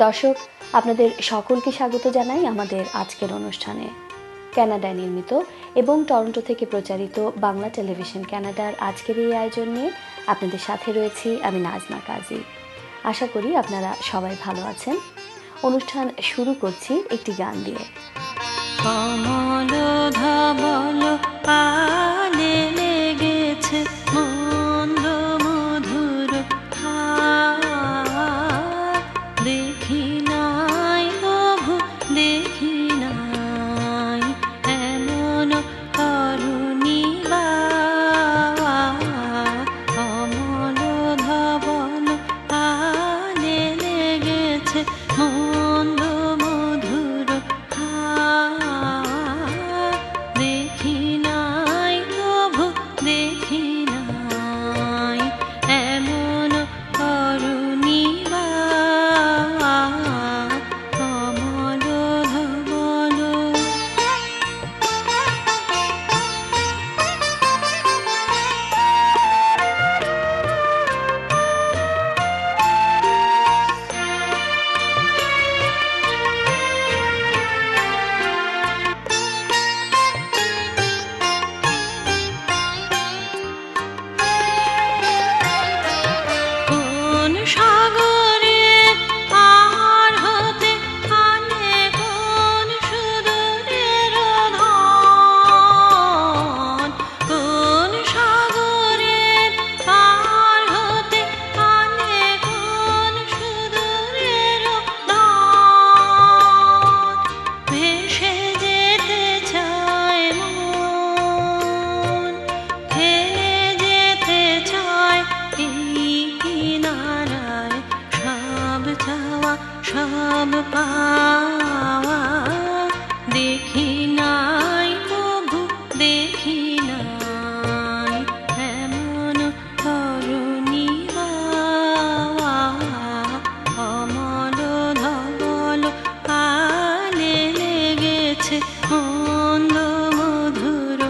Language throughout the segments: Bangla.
দর্শক, আপনাদের সকলকে স্বাগত জানাই আমাদের আজকের অনুষ্ঠানে। কানাডায় নির্মিত এবং টরন্টো থেকে প্রচারিত বাংলা টেলিভিশন কানাডার আজকের এই আয়োজন নিয়ে আপনাদের সাথে রয়েছি আমি নাজমা কাজী। আশা করি আপনারা সবাই ভালো আছেন। অনুষ্ঠান শুরু করছি একটি গান দিয়ে। কমল ধবল পালে লেগেছে মন্দ মধুর দেখি নাই প্রভু দেখি নাই এমন করুণী কমল ধবল পালে লেগেছে মন্দ মধুর দেখি নাই প্রভু দেখি নাই এমন করুণী কমল ধবল। কোন সাগরে পার হতে আনে কোন সুদূরের ধন, কোন সাগরে পার হতে আনে কোন সুদূরের ধন, ভেসে যেতে চায় মন, ফেলে যেতে চায় এই কিনারায় সব চাওয়া সব পাওয়া দেখি নাই প্রভু দেখি নাই এমন করুণী কমল ধবল পালে লেগেছে মন্দ মধুর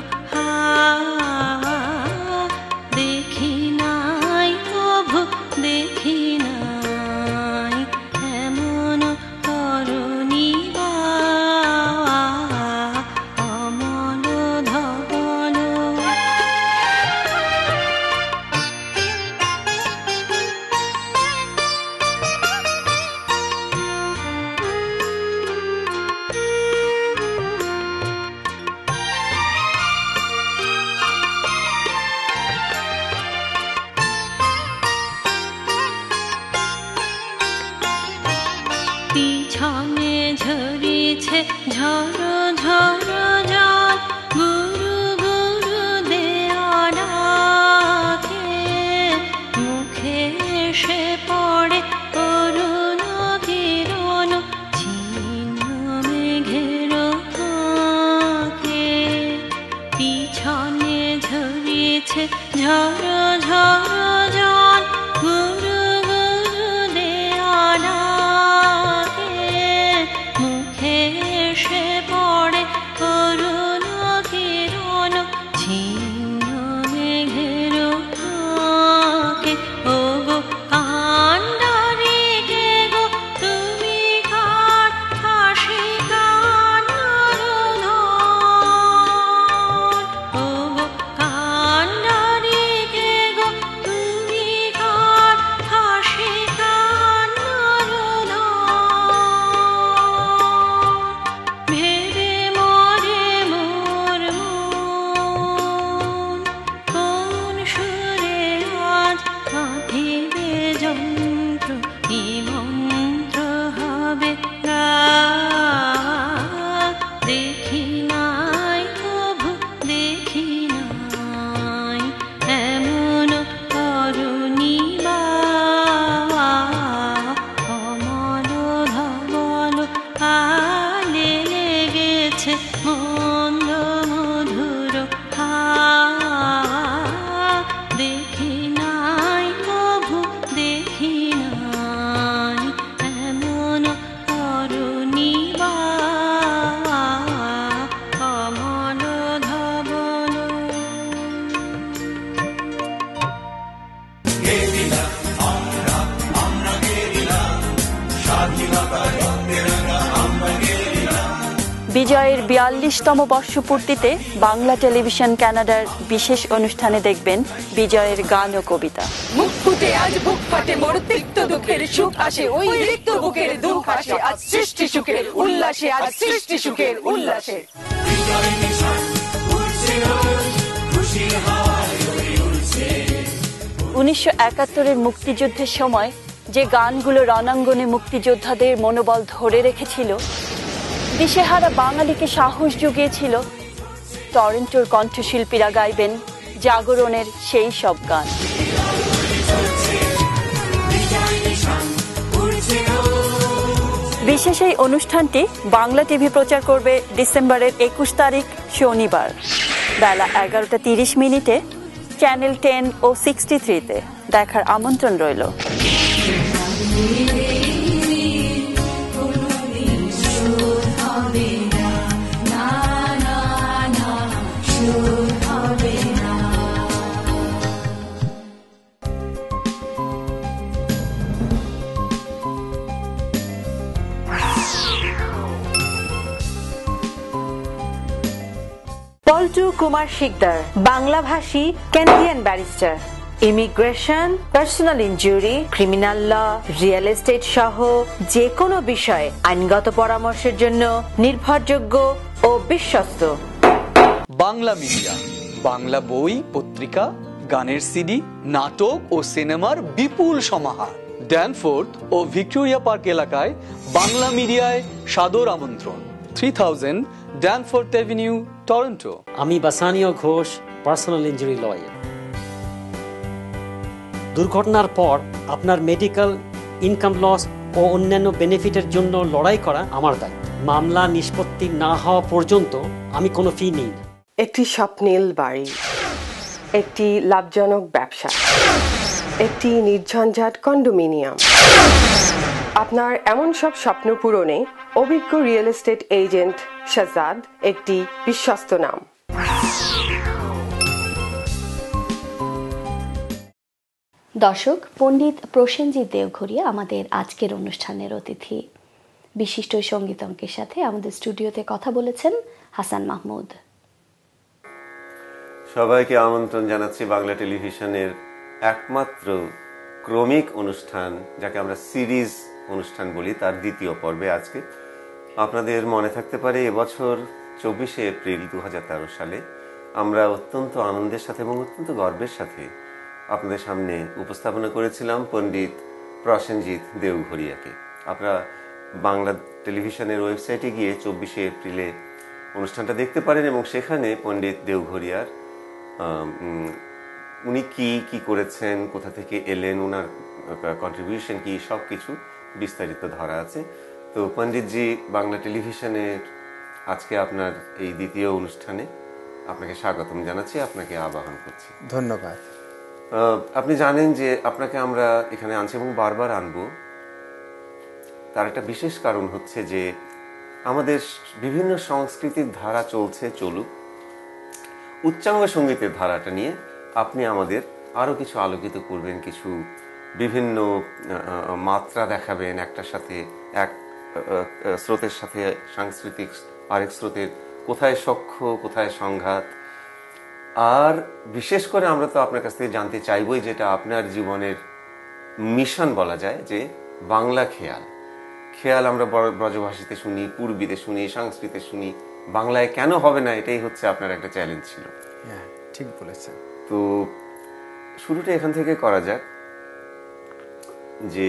দেখি নাই প্রভু দেখি নাই এমন করুণী কমল ধবল। পিছনে ঝরিছে ঝড়ো ঝড়ো জল গুরু গুরু দেওয়াকে মুখে এসে পড়ে অরুণ কিরণ ছিন্ন মেঘের ফাঁকে। পিছনে ঝরিছে ঝড়ো ঝড়ো জল গুরু গুরু দেওয়াকে মুখে এসে পড়ে বিজয়ের ৪২তম বর্ষপূর্তিতে বাংলা টেলিভিশন কানাডার বিশেষ অনুষ্ঠানে দেখবেন বিজয়ের গান ও কবিতা। মুখ ফুটে আজ বুক ফাটে মোর তিক্ত দুঃখের সুখ আসে, ওই রিক্ত বুকের দুঃখ আসে আজ সৃষ্টি সুখের উল্লাসে, আজ সৃষ্টি সুখের উল্লাসে। ১৯৭১-এর মুক্তিযুদ্ধের সময় যে গানগুলো রণাঙ্গনে মুক্তিযোদ্ধাদের মনোবল ধরে রেখেছিল, দিশেহারা বাঙালিকে সাহস জুগিয়েছিল, টরন্টোর কণ্ঠশিল্পীরা গাইবেন জাগরণের সেই সব গান। বিশেষ এই অনুষ্ঠানটি বাংলা টিভি প্রচার করবে ডিসেম্বরের ২১ তারিখ শনিবার বেলা ১১:৩০ চ্যানেল 10 ও 63-তে দেখার আমন্ত্রণ রইল। পল্টু কুমার শিকদার, বাংলাভাষী Canadian barrister, immigration, personal injury, criminal law, real estate সহ যে কোনো বিষয়ে আইনগত পরামর্শের জন্য নির্ভরযোগ্য ও বিশ্বস্ত। বাংলা মিডিয়া, বাংলা বই, পত্রিকা, গানের সিডি, নাটক ও সিনেমার বিপুল সমাহার। ড্যানফোর্থ ও ভিক্টোরিয়া পার্ক এলাকায় বাংলা মিডিয়ায় সাদর আমন্ত্রণ। 3000 ড্যানফোর্থ অ্যাভিনিউ, টরন্টো। আমি বাসানীয় ঘোষ, পার্সোনাল ইনজুরি লয়ার। দুর্ঘটনার পর আপনার মেডিকেল, ইনকাম লস ও অন্যান্য বেনিফিটের জন্য লড়াই করা আমার দায়িত্ব। মামলা নিষ্পত্তি না হওয়া পর্যন্ত আমি কোনো ফি নিই না। একটি স্বপ্নীল বাড়ি, একটি লাভজনক ব্যবসা, একটি নির্ঝঞ্ঝাট কন্ডোমিনিয়াম। আপনার এমন সব স্বপ্ন পূরণে অভিজ্ঞ রিয়েল এস্টেট এজেন্ট শাহজাদ একটি বিশ্বস্ত নাম। দর্শক, পণ্ডিত প্রসেনজিৎ দেওঘরিয়া আমাদের আজকের অনুষ্ঠানের অতিথি। বিশিষ্ট সঙ্গীতজ্ঞের সাথে আমাদের স্টুডিওতে কথা বলেছেন হাসান মাহমুদ। সবাইকে আমন্ত্রণ জানাচ্ছি বাংলা টেলিভিশনের একমাত্র ক্রমিক অনুষ্ঠান, যাকে আমরা সিরিজ অনুষ্ঠান বলি, তার দ্বিতীয় পর্বে আজকে। আপনাদের মনে থাকতে পারে এবছর 24শে এপ্রিল 2013 সালে আমরা অত্যন্ত আনন্দের সাথে এবং অত্যন্ত গর্বের সাথে আপনাদের সামনে উপস্থাপনা করেছিলাম পণ্ডিত প্রসেনজিৎ দেওঘরিয়াকে। আপনারা বাংলা টেলিভিশনের ওয়েবসাইটে গিয়ে 24শে এপ্রিলে অনুষ্ঠানটা দেখতে পারেন এবং সেখানে পণ্ডিত দেওঘরিয়ার উনি কি করেছেন, কোথা থেকে এলেন, ওনার কন্ট্রিবিউশন কি, সব কিছু বিস্তারিত ধরা আছে। তো পণ্ডিতজি, বাংলা টেলিভিশনের আজকে আপনার এই দ্বিতীয় অনুষ্ঠানে আপনাকে স্বাগতম জানাচ্ছি, আপনাকে আহ্বান করছি। ধন্যবাদ। আপনি জানেন যে আপনাকে আমরা এখানে আনছি এবং বারবার আনবো, তার একটা বিশেষ কারণ হচ্ছে যে আমাদের বিভিন্ন সংস্কৃতির ধারা চলুক, উচ্চাঙ্গ সঙ্গীতের ধারাটা নিয়ে আপনি আমাদের আরো কিছু আলোকিত করবেন, কিছু বিভিন্ন মাত্রা দেখাবেন, একটার সাথে এক স্রোতের সাথে সাংস্কৃতিক আরেক স্রোতের কোথায় সখ্য, কোথায় সংঘাত। আর বিশেষ করে আমরা তো আপনার কাছ থেকে জানতে চাইবই, যেটা আপনার জীবনের মিশন বলা যায়, যে বাংলা খেয়াল আমরা ব্রজভাষীতে শুনি, পূর্বীতে শুনি, সংস্কৃতে শুনি, বাংলায় কেন হবে না, এটাই হচ্ছে আপনার একটা চ্যালেঞ্জ ছিল। হ্যাঁ, ঠিক বলেছেন। তো শুরুটা এখান থেকে করা যাক, যে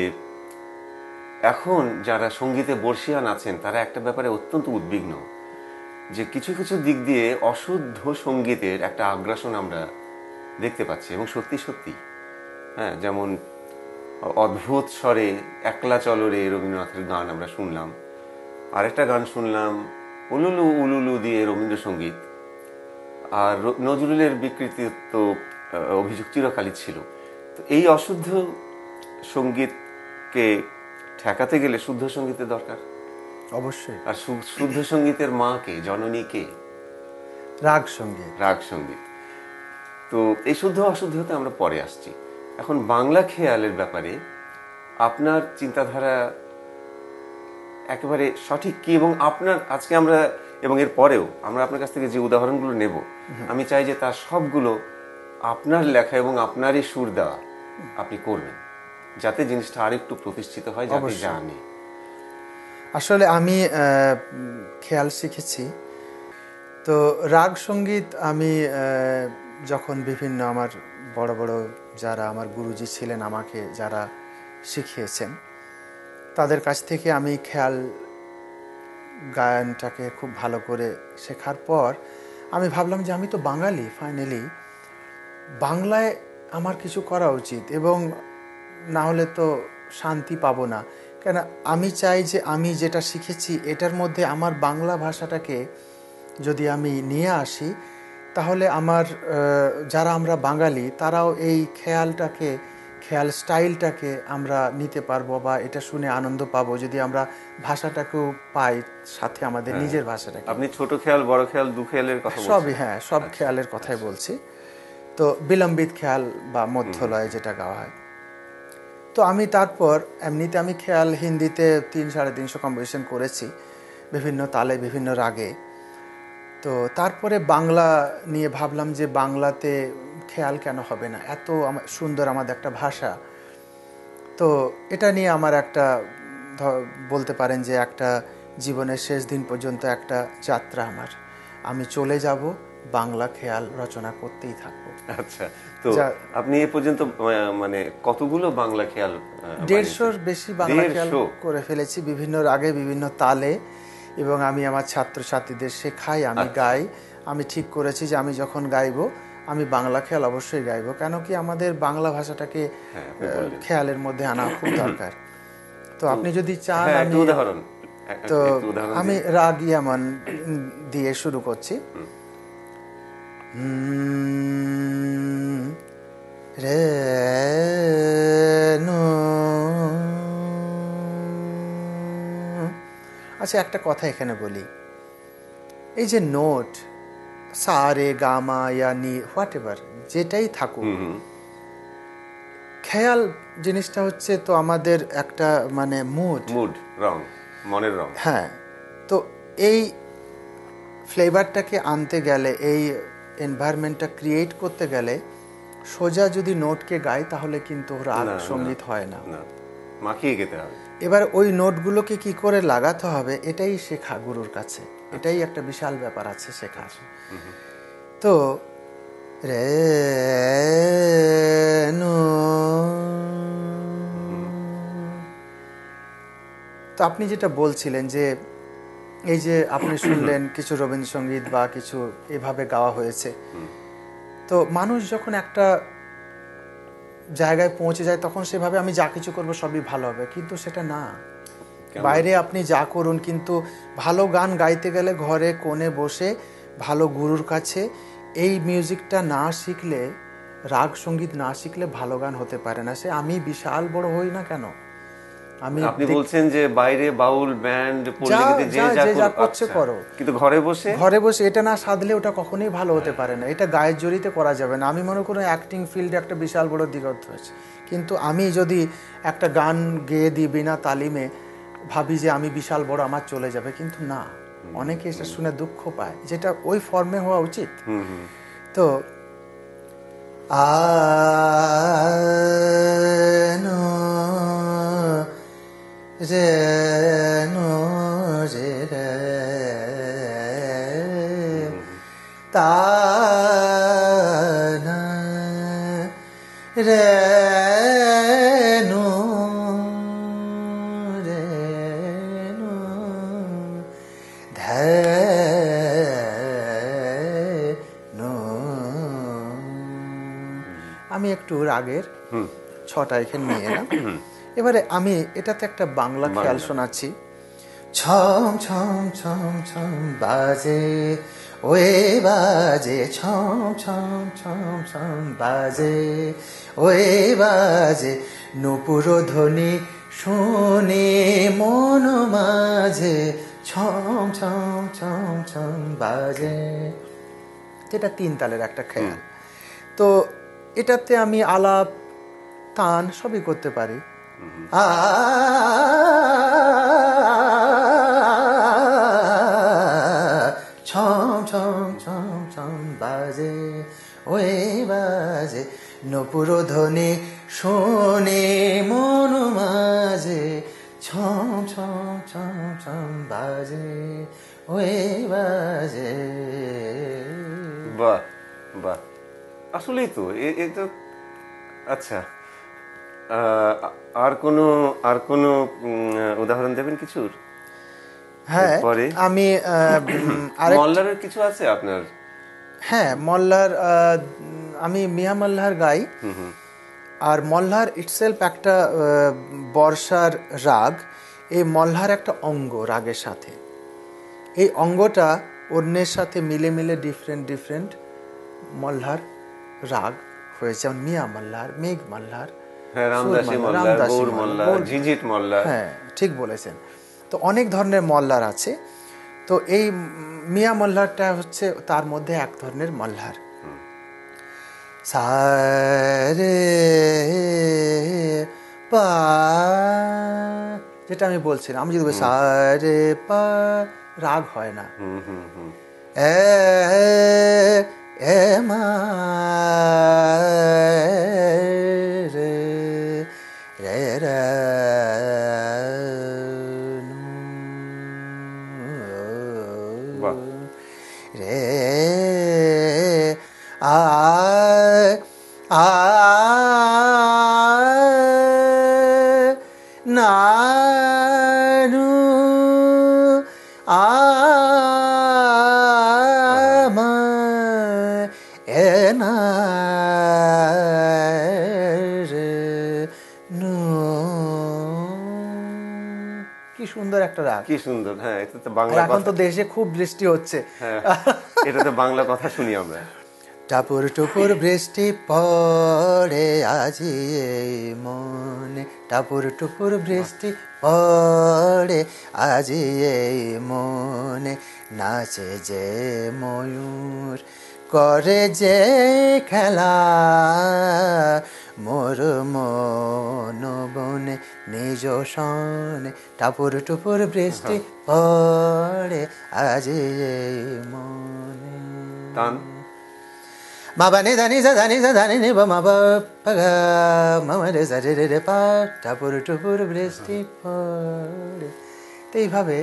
এখন যারা সঙ্গীতে বর্ষিয়ান আছেন তারা একটা ব্যাপারে অত্যন্ত উদ্বিগ্ন, যে কিছু কিছু দিক দিয়ে অশুদ্ধ সঙ্গীতের একটা আগ্রাসন আমরা দেখতে পাচ্ছি, এবং সত্যি হ্যাঁ, যেমন অদ্ভুত স্বরে একলা চলরে রবীন্দ্রনাথের গান আমরা শুনলাম, আরেকটা গান শুনলাম উলুলু উলুলু দিয়ে রবীন্দ্রসঙ্গীত, আর নজরুলের বিকৃতি তো অভিযোগ চিরকালই ছিল। তো এই অশুদ্ধ সঙ্গীতকে ঠেকাতে গেলে শুদ্ধ সঙ্গীতের দরকার অবশ্যই। আর শুদ্ধ সঙ্গীতের মা কে, জননী কে? রাগ সঙ্গীত। তো এই শুদ্ধ অশুদ্ধতে আমরা পরে আসছি। এখন বাংলা খেয়ালের ব্যাপারে আপনার চিন্তাধারা একেবারে সঠিক কি, এবং আপনার আজকে আমরা এবং এর পরেও আমরা আপনার কাছ থেকে যে উদাহরণগুলো নেব, আমি চাই যে তার সবগুলো আপনার লেখা এবং আপনারই সুর দেওয়া আপনি করবেন, যাতে জিনিসটা আরেকটু প্রতিষ্ঠিত হয়, যাতে জানে। আসলে আমি খেয়াল শিখেছি, তো রাগ সঙ্গীত আমি যখন বিভিন্ন আমার বড় বড় যারা আমার গুরুজি ছিলেন, আমাকে যারা শিখিয়েছেন, তাদের কাছ থেকে আমি খেয়াল গায়নটাকে খুব ভালো করে শেখার পর আমি ভাবলাম যে আমি তো বাঙালি, ফাইনালি বাংলায় আমার কিছু করা উচিত, এবং না হলে তো শান্তি পাবো না। কেন আমি চাই যে আমি যেটা শিখেছি এটার মধ্যে আমার বাংলা ভাষাটাকে যদি আমি নিয়ে আসি, তাহলে আমার যারা আমরা বাঙালি তারাও এই খেয়াল স্টাইলটাকে আমরা নিতে পারবো, বা এটা শুনে আনন্দ পাবো যদি আমরা ভাষাটাকেও পাই সাথে, আমাদের নিজের ভাষাটাকে। আপনি ছোট খেয়াল, বড় খেয়াল, দু খেয়ালের কথা বলছেন? সবই, হ্যাঁ, সব খেয়ালের কথাই বলছি। তো বিলম্বিত খেয়াল বা মধ্যলয়ে যেটা গাওয়া হয়। তো আমি তারপর এমনিতে আমি খেয়াল হিন্দিতে 300-350 কম্পোজিশন করেছি, বিভিন্ন তালে, বিভিন্ন রাগে। তো তারপরে বাংলা নিয়ে ভাবলাম যে বাংলাতে খেয়াল কেন হবে না, এত সুন্দর আমাদের একটা ভাষা। তো এটা নিয়ে আমার একটা বলতে পারেন যে একটা জীবনের শেষ দিন পর্যন্ত একটা যাত্রা আমার, আমি চলে যাব বাংলা খেয়াল রচনা করতেই থাকবো। আচ্ছা, তো আপনি এ পর্যন্ত মানে কতগুলো বাংলা খেয়াল? 150-র বেশি বাংলা খেয়াল করে ফেলেছি, বিভিন্ন রাগে, বিভিন্ন তালে, এবং আমি আমার ছাত্রছাত্রীদের শেখাই, আমি গাই। আমি ঠিক করেছি যে আমি যখন গাইবো আমি বাংলা খেয়াল অবশ্যই গাইবো, কেন কি আমাদের বাংলা ভাষাটাকে খেয়ালের মধ্যে আনা খুব দরকার। তো আপনি যদি চান আমি উদাহরণ, তো আমি রাগ ইয়ামান দিয়ে শুরু করছি। রে নো। আচ্ছা, একটা কথা এখানে বলি, এই যে নোট সা রে গা মা ইয়া নি হোয়াট এভার যেটাই থাকুক, খেয়াল জিনিসটা হচ্ছে তো আমাদের একটা মানে মুড, রং, মনের রং। হ্যাঁ, তো এই ফ্লেভারটাকে আনতে গেলে, এই এনভায়রনমেন্টটা ক্রিয়েট করতে গেলে সোজা যদি নোটকে গাই তাহলে কিন্তু রাগ সঙ্গীত হয় না, মাখিয়ে গেতে হবে। এবার ওই নোটগুলোকে কি করে লাগাতে হবে এটাই শেখা গুরুর কাছে, এটাই একটা বিশাল ব্যাপার আছে শেখার। তো রে নো, তো আপনি যেটা বলছিলেন যে এই যে আপনি শুনলেন কিছু রবীন্দ্রসঙ্গীত বা কিছু এভাবে গাওয়া হয়েছে, তো মানুষ যখন একটা জায়গায় পৌঁছে যায় তখন সেভাবে আমি যা কিছু করবো সবই ভালো হবে, কিন্তু সেটা না। বাইরে আপনি যা করুন, কিন্তু ভালো গান গাইতে গেলে ঘরে কোণে বসে ভালো গুরুর কাছে এই মিউজিকটা না শিখলে, রাগ সঙ্গীত না শিখলে ভালো গান হতে পারে না। সে আমি বিশাল বড় হই না কেন, আপনি বলছেন যে বাইরে বাউল ব্যান্ড যে যা করছে করো, কিন্তু ঘরে বসে এটা না সাধলে ওটা কখনোই ভালো হতে পারে না। এটা গায়ের জোরিতে করা যাবে না। আমি মনে করি অ্যাক্টিং ফিল্ডে একটা বিশাল বড় দিগন্ত হয়েছে, কিন্তু আমি যদি একটা গান গেয়ে দিই বিনা তালিমে, ভাবি যে আমি বিশাল বড়, আমার চলে যাবে, কিন্তু না, অনেকে এটা শুনে দুঃখ পায়, যেটা ওই ফর্মে হওয়া উচিত। তো রে নো রে তা না রে নো রে নো ধে নো। আমি একটু রাগের ছটা এখানে নিয়ে এলাম। এবারে আমি এটাতে একটা বাংলা খেয়াল শোনাচ্ছি। ছম ছম ছম ছম বাজে ওয়ে বাজে, ছম ছম ছম ছম বাজে ওয়ে বাজে, নূপুর ধ্বনি শুনে মন মাঝে, ছম ছম ছম ছম বাজে। এটা 3 তালের একটা খেয়াল। তো এটাতে আমি আলাপ তান সবই করতে পারি। ছম ছম ছম ছম বাজে ওই বাজে নপুর ধ্বনি শোনে মন মাঝে ছম ছম ছম ছম বাজে ওই বাজে। বাহ বাহ, আসলেই তো এ তো আচ্ছা। আর কোনো উদাহরণ দেবেন কিছুর? হ্যাঁ, পরে আমি মল্লারের কিছু আছে আপনার? হ্যাঁ, মল্লার আমি মিয়া মল্লার গাই। আর মল্লার ইটসেলফ একটা বর্ষার রাগ। এই মল্লার একটা অঙ্গ রাগের সাথে, এই অঙ্গটা অন্যের সাথে মিলে মিলে ডিফারেন্ট মল্লার রাগ হয়েছে, যেমন মিয়া মল্লার, মেঘ মল্লার, রামদাসী মল্লার, গৌর মল্লার, ঝিঝিট মল্লার। হ্যাঁ, ঠিক বলেছেন। তো অনেক ধরনের মল্লার আছে। তো এই মিয়া মল্লারটা হচ্ছে তার মধ্যে এক ধরনের মল্লার। সারে পা, যেটা আমি বলছিলাম, আমি যদি সারে পা রাগ হয় না, এ এ মা রে রে রে রে আ আ নানু আ মা এ না রে নু। কি সুন্দর একটা রাগ, কি সুন্দর। হ্যাঁ, এটা তো বাংলা। এখন তো দেশে খুব বৃষ্টি হচ্ছে। হ্যাঁ, এটা তো বাংলা কথা শুনি আমরা। টাপুর টুপুর বৃষ্টি পড়ে আজি এই মনে, টাপুর টুপুর বৃষ্টি পড়ে আজি এই মনে, নাচে যে ময়ূর করে যে খেলা, মোর মন বনে নিজ সনে, টাপুর টুপুর বৃষ্টি পড়ে আজি এই মনে। টান মা বানি ধানি সা ধানি সা ধানি নি মা বা পা গা মা রে সা রে রে পা, টাপুর টুপুর বৃষ্টি পড়ে। তো এইভাবে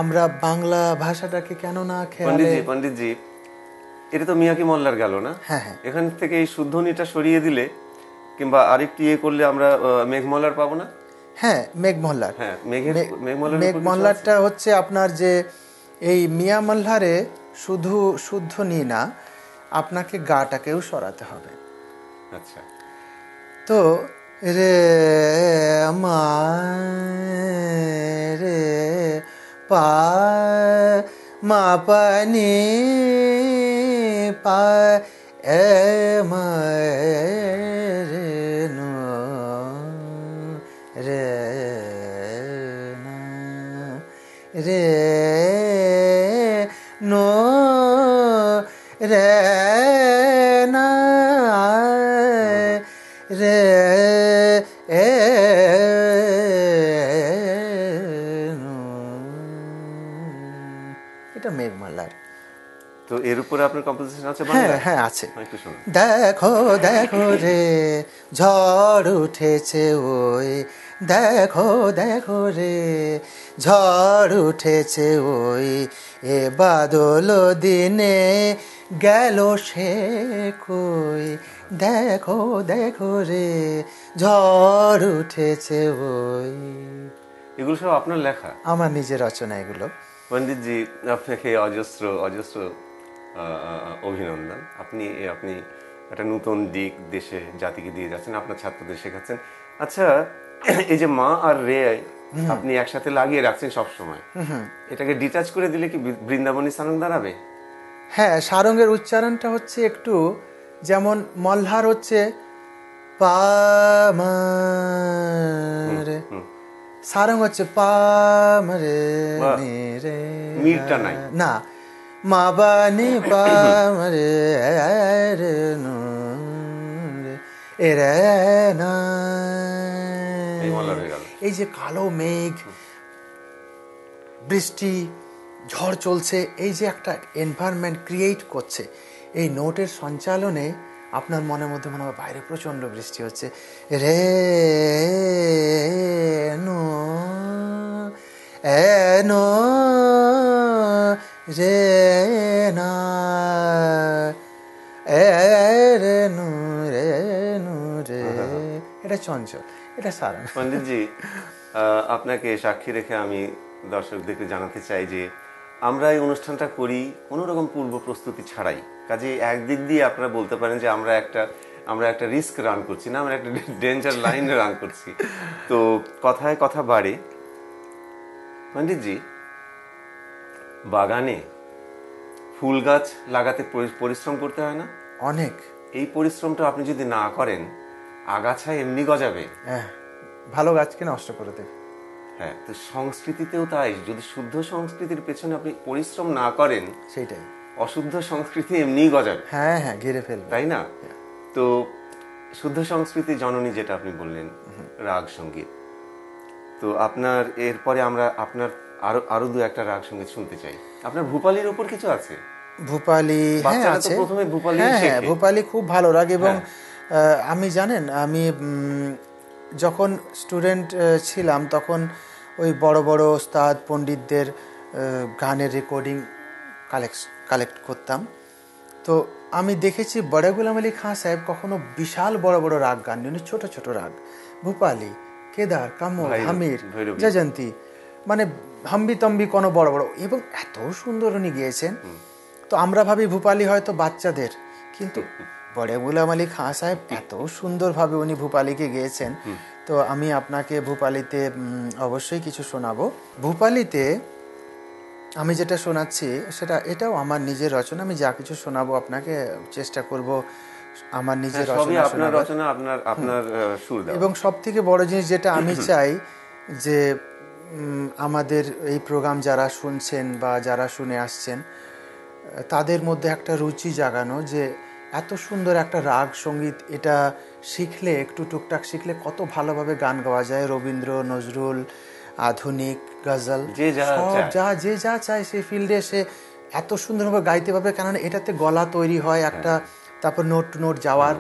আমরা বাংলা ভাষাটাকে কেন না খেয়ালে। পণ্ডিতজি, এটা তো মিয়াকি মল্লার গেল না? হ্যাঁ হ্যাঁ, এখান থেকে এই শুদ্ধনিটা সরিয়ে দিলে কিংবা আরেকটি করলে আমরা মেঘ মল্লার পাবো না? হ্যাঁ, মেঘ মল্লার। হ্যাঁ, মেঘ মল্লারটা হচ্ছে আপনার যে এই মিয়া মল্লারে শুধু শুদ্ধ নি না, আপনাকে গাটাকেও সরাতে হবে। আচ্ছা, তো রে মা রে পা মা পানি পা এ মা রে নো রে না রে নো রে না রে এ এটা মেঘমালার। তো এর উপরে আপনার কম্পোজিশন আছে? হ্যাঁ হ্যাঁ আছে। একটু শুনুন। দেখো দেখো রে ঝড় উঠেছে ওই, দেখো দেখো রে ঝড় উঠেছে ওই, এ বাদল দিনে গেল সে কই, দেখো দেখো রে ঝড় উঠেছে ওই। এগুলো সব আপনার লেখা? আমার নিজের রচনা এগুলো। পণ্ডিতজি, আপনাকে অজস্র অজস্র অভিনন্দন। আপনি একটা নতুন দিক দেশে জাতিকে দিয়ে যাচ্ছেন, আপনার ছাত্রদের শেখাচ্ছেন। আচ্ছা, এই যে মা আর রে আপনি একসাথে লাগিয়ে রাখছেন সব সময়, এটাকে ডিটাচ করে দিলে কি বৃন্দাবনী সারং দাঁড়াবে? হ্যাঁ, সারঙ্গের উচ্চারণটা হচ্ছে একটু যেমন মল্লার হচ্ছে পা মা রে, সারং হচ্ছে পা মা রে নি রে, মিরটা নাই না, মা বা নি পা মা রে রে নো রে এ রে না। এই যে কালো মেঘ, বৃষ্টি, ঝড় চলছে, এই যে একটা এনভায়রনমেন্ট ক্রিয়েট করছে, এই নোটের সঞ্চালনে আপনার মনের মধ্যে মনে হয় বাইরে প্রচণ্ড বৃষ্টি হচ্ছে। রে নো এ নো রে না এ রে নু রে নু রে, এটা চঞ্চল, এটা সারা। পণ্ডিতজি, আপনাকে সাক্ষী রেখে আমি দর্শকদেরকে জানাতে চাই যে আমরা এই অনুষ্ঠানটা করি কোনো রকম পূর্ব প্রস্তুতি ছাড়াই। কাজে একদিক দিয়ে আপনারা বলতে পারেন যে আমরা একটা রিস্ক রান করছি না, আমরা একটা ডেঞ্জার লাইন রান করছি। তো কথায় কথা বাড়ে। পণ্ডিতজি, বাগানে ফুল গাছ লাগাতে পরিশ্রম করতে হয় না? অনেক। এই পরিশ্রমটা আপনি যদি না করেন, আগাছা এমনি গজাবে, হ্যাঁ, ভালো গাছকে নষ্ট করে দেবে। হ্যাঁ, তো সংস্কৃতিতেও তাই। যদি শুদ্ধ সংস্কৃতির পেছনে আপনি পরিশ্রম না করেন, সেইটাই, অশুদ্ধ সংস্কৃতি এমনিই গজাবে। হ্যাঁ হ্যাঁ, ঘিরে ফেলবে, তাই না? তো শুদ্ধ সংস্কৃতি জননী যেটা আপনি বললেন, রাগ সঙ্গীত, তো আপনার এরপরে আমরা আপনার আরো দু একটা রাগ সঙ্গীত শুনতে চাই। আপনার ভূপালির উপর কিছু আছে? ভূপালি, হ্যাঁ আছে। প্রথমে ভূপালি, হ্যাঁ, ভূপালি খুব ভালো রাগ। এবং আমি জানেন, আমি যখন স্টুডেন্ট ছিলাম তখন ওই বড় বড় ওস্তাদ পণ্ডিতদের গানের রেকর্ডিং কালেক্ট করতাম। তো আমি দেখেছি বড় গোলাম আলী খাঁ সাহেব কখনো বিশাল বড় বড় রাগ গান, উনি ছোট ছোট রাগ, ভূপালি, কেদার, কামল, হামির, জয়ন্তী, মানে হাম্বি তম্বি কোনো বড় বড়, এবং এত সুন্দর উনি গিয়েছেন। তো আমরা ভাবি ভূপালি হয়তো বাচ্চাদের, কিন্তু বড় গোলাম আলী খাঁ সাহেব এত সুন্দরভাবে উনি ভূপালিকে গেয়েছেন। তো আমি আপনাকে ভূপালিতে অবশ্যই কিছু শোনাবো। ভূপালিতে আমি যেটা শোনাচ্ছি এটাও আমার নিজের রচনা। আমি যা কিছু শোনাবো আপনাকে চেষ্টা করব আমার নিজের রচনা, আপনার সুর দাও। এবং সব থেকে বড় জিনিস যেটা আমি চাই যে আমাদের এই প্রোগ্রাম যারা শুনছেন বা যারা শুনে আসছেন তাদের মধ্যে একটা রুচি জাগানো, যে এত সুন্দর একটা রাগ সঙ্গীত, এটা শিখলে, একটু টুকটাক শিখলে কত ভালোভাবে গান গাওয়া যায়। রবীন্দ্র, নজরুল, আধুনিক, গজল, সব যে যা চায় সেই ফিল্ডে সে এত সুন্দরভাবে গাইতে পারবে। কেননা এটাতে গলা তৈরি হয় একটা, তারপর নোট টু নোট যাওয়ার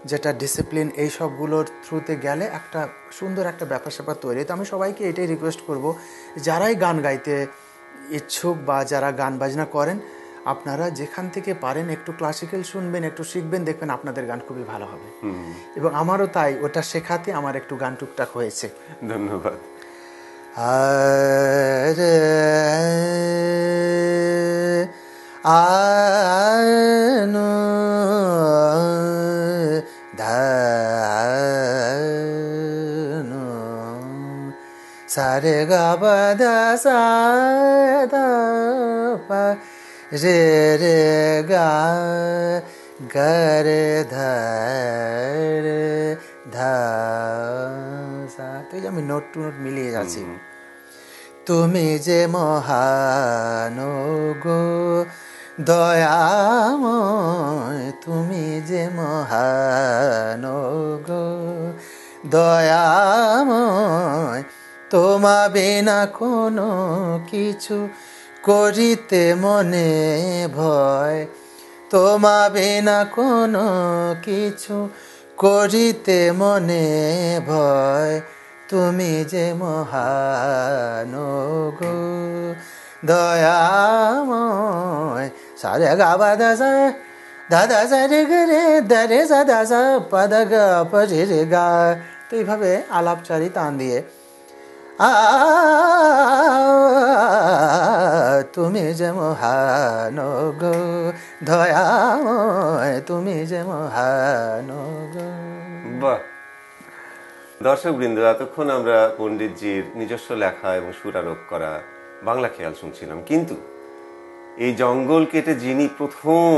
যেটা ডিসিপ্লিন, এই সবগুলোর থ্রুতে গেলে একটা সুন্দর একটা ব্যাপার স্যাপার তৈরি। তো আমি সবাইকে এটাই রিকোয়েস্ট করব, যারাই গান গাইতে ইচ্ছুক বা যারা গান বাজনা করেন, আপনারা যেখান থেকে পারেন একটু ক্লাসিক্যাল শুনবেন, একটু শিখবেন, দেখবেন আপনাদের গান খুবই ভালো হবে। এবং আমারও তাই, ওটা শেখাতে আমার একটু গান টুকটাক হয়েছে। ধন্যবাদ। আনো ধানো সারে গা বা দা সা দা পা রে রে গা গা রে ধা রে ধা সা। তো আমি নোট টু নোট মিলিয়ে যাচ্ছি। তুমি যে মহান গো দয়াময়, তুমি যে মহান গো দয়াময়, তোমা বিনা কোনো কিছু করিতে মনে ভয়, তোমা বিনা কোনো কিছু করিতে মনে ভয়, তুমি যে মহান গো দয়াময়। সারে গা বা দা সা দাদা সা রে গে রে দা রে সা দা সা পা দা গা পা রে রে গা। তো এইভাবে আলাপচারি টান দিয়ে তুমি যে মহান গো দয়াময়, তুমি যে মহান গো। বাহ! দর্শক বৃন্দ, এতক্ষণ আমরা পণ্ডিতজির নিজস্ব লেখা এবং সুরারোপ করা বাংলা খেয়াল শুনছিলাম। কিন্তু এই জঙ্গল কেটে যিনি প্রথম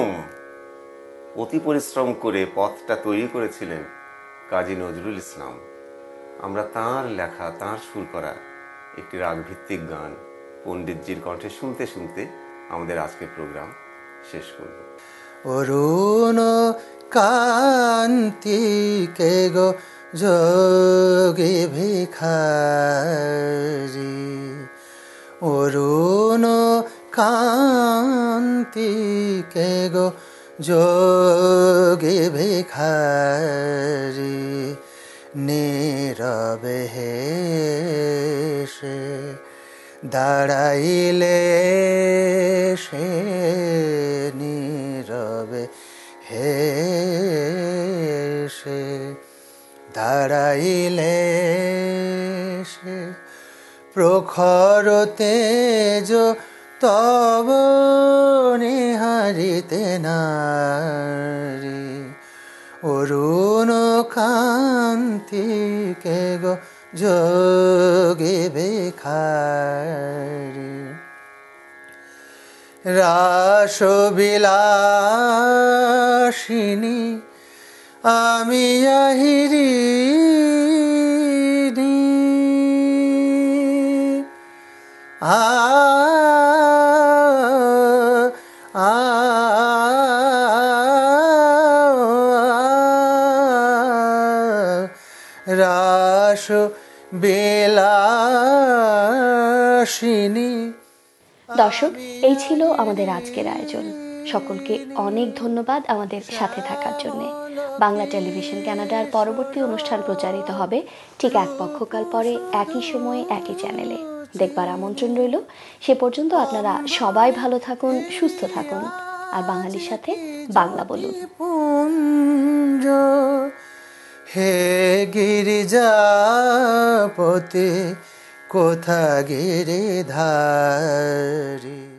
অতি পরিশ্রম করে পথটা তৈরি করেছিলেন, কাজী নজরুল ইসলাম, আমরা তাঁর লেখা, তাঁর সুর করা একটি রাগভিত্তিক গান পণ্ডিতজির কণ্ঠে শুনতে শুনতে আমাদের আজকের প্রোগ্রাম শেষ করব। অরুণ কান্তি কে গো যোগী ভিখারি, অরুণ কান্তি কে গো যোগে ভিখারি নীরবে হেসে দাঁড়াইলে সে নীরবে হেসে দাঁড়াইলে সে প্রখর তেজ তব নিহারিতে নারী অরুণ কান্তি কে গো যোগে ভিখারি রাসবিলাসিনী আমি আহিরি রাস বিলাসিনী। দর্শক, এই ছিল আমাদের আজকের আয়োজন। সকলকে অনেক ধন্যবাদ আমাদের সাথে থাকার জন্য। বাংলা টেলিভিশন কানাডার পরবর্তী অনুষ্ঠান প্রচারিত হবে ঠিক এক পক্ষকাল পরে একই সময়ে একই চ্যানেলে। দেখবার আমন্ত্রণ রইল। সে পর্যন্ত আপনারা সবাই ভালো থাকুন, সুস্থ থাকুন, আর বাঙালির সাথে বাংলা বলুন। হে গিরিজাপতি কোথা গিরিধারী।